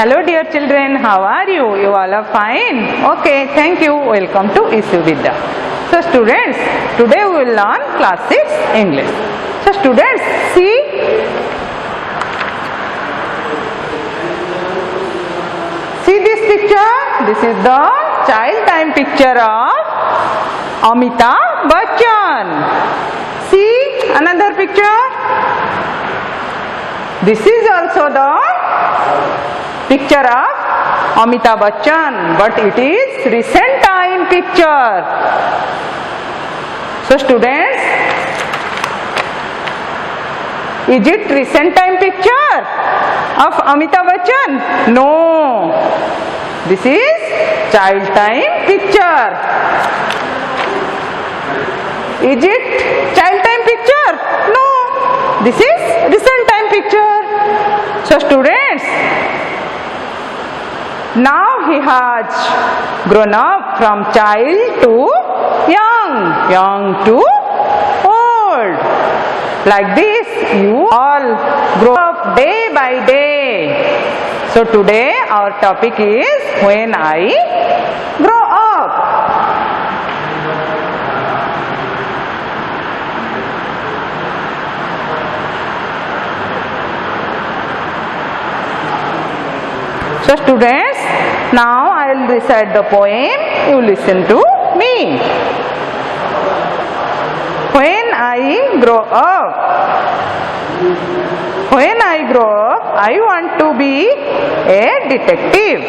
Hello dear children, how are you? You all are fine? Okay, thank you. Welcome to ECU Vidya. So students, today we will learn class 6 English. So students, see this picture. This is the child time picture of Amitabh Bachchan. See another picture. This is also the picture of Amitabh Bachchan, but it is recent time picture. So students, is it recent time picture of Amitabh Bachchan? No. This is child time picture. Is it child time picture? No. This is recent time picture. So students, now he has grown up from child to young, young to old. Like this, you all grow up day by day. So today our topic is when I grow up. So students, now I will recite the poem, you listen to me. When I grow up, I want to be a detective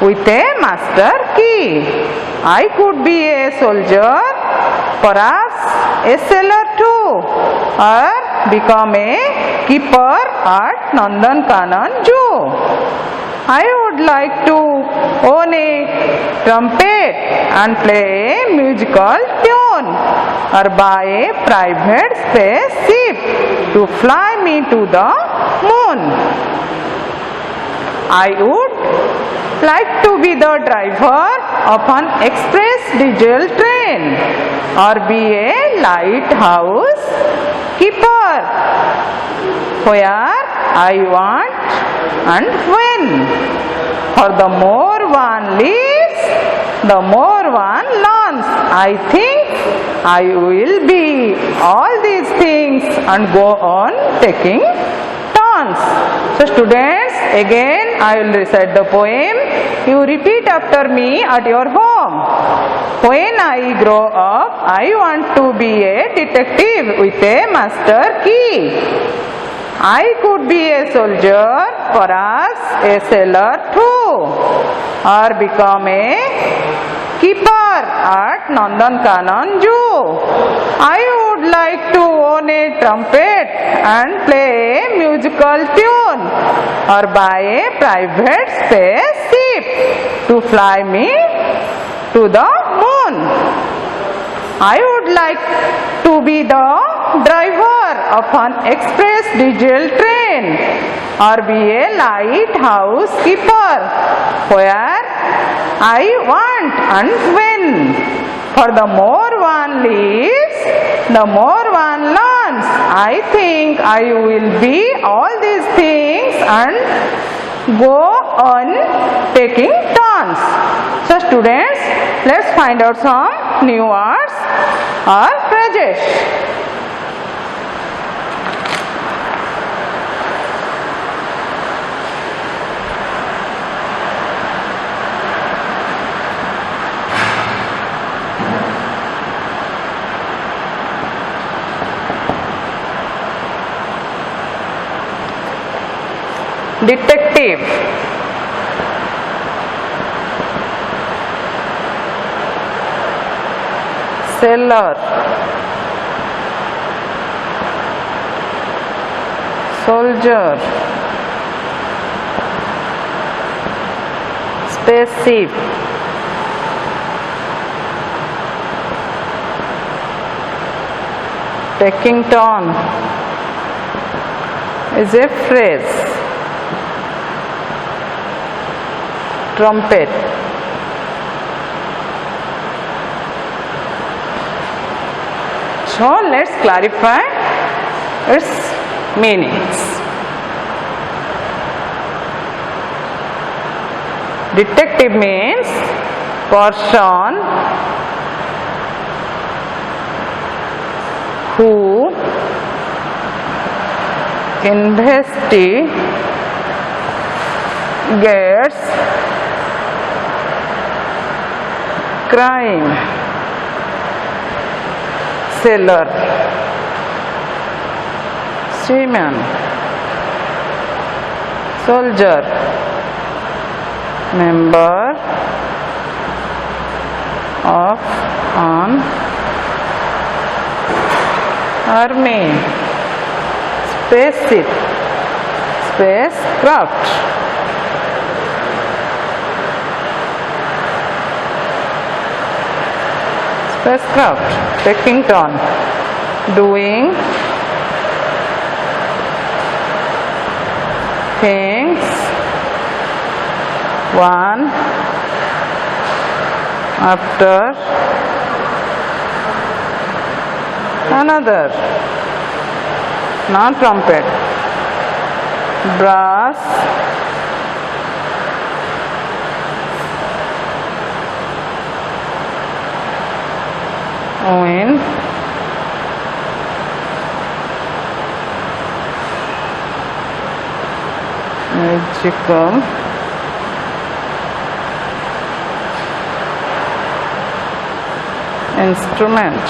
with a master key. I could be a soldier, perhaps a sailor too, or become a keeper at Nandankanan Zoo. I would like to own a trumpet and play a musical tune, or buy a private spaceship to fly me to the moon. I would like to be the driver of an express diesel train, or be a lighthouse keeper, where I want and when. For the more one lives, the more one learns. I think I will be all these things and go on taking turns. So students, again I will recite the poem. You repeat after me at your home. When I grow up, I want to be a detective with a master key. I could be a soldier, perhaps a sailor too, or become a keeper at Nandankanan Zoo. I would like to own a trumpet and play a musical tune, or buy a private spaceship to fly me to the moon. I would like to be the driver of an express diesel train, or be a lighthouse keeper, where I want and when. For the more one lives, the more one learns. I think I will be all these things and go on taking turns. So students, let's find out some new words or phrases. Detective, sailor, soldier, spaceship, taking turn is a phrase. Trumpet, so let's clarify its meanings. Detective means person who investigates crime. Sailor, seaman, soldier, member of an army, spaceship, spacecraft. Spacecraft, taking turn, doing things one after another. Now trumpet, brass, wind, musical instrument.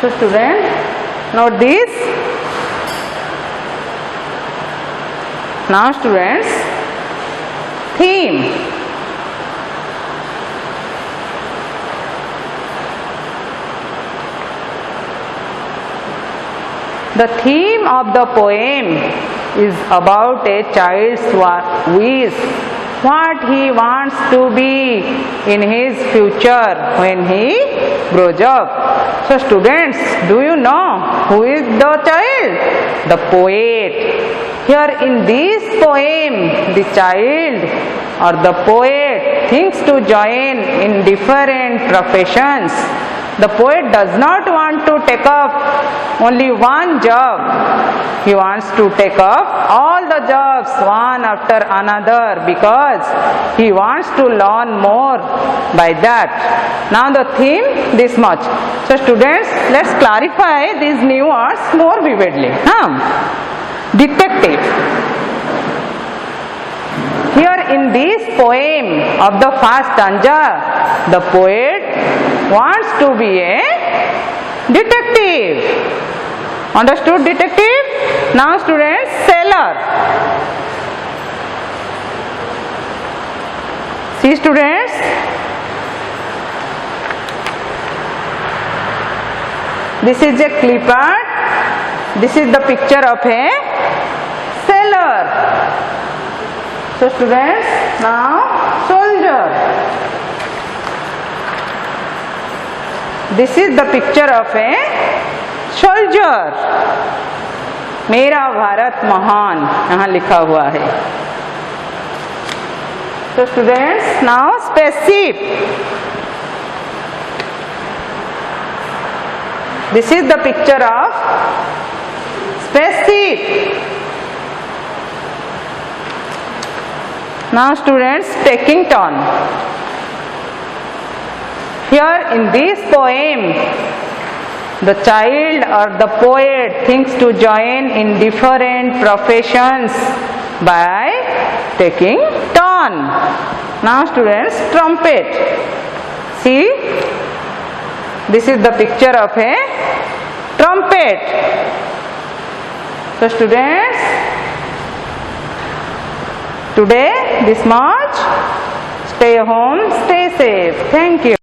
So students, note this. Now students, theme. The theme of the poem is about a child's wish, what he wants to be in his future when he grows up. So students, do you know who is the child? The poet. Here in this poem, the child or the poet thinks to join in different professions. The poet does not want to take up only one job. He wants to take up all the jobs one after another because he wants to learn more by that. Now the theme this much. So students, let's clarify these new words more vividly. Detective. Here in this poem of the first stanza, the poet wants to be a detective. Understood detective? Now students, sailor. See students? This is a clipper. This is the picture of a sailor. So students, now soldier. This is the picture of a soldier. मेरा भारत महान यहाँ लिखा हुआ है. So students, now spaceship. This is the picture of spaceship. Now students, taking turn. Here in this poem, the child or the poet thinks to join in different professions by taking turn. Now students, trumpet. See, this is the picture of a trumpet. So students, today this much. Stay home, stay safe. Thank you.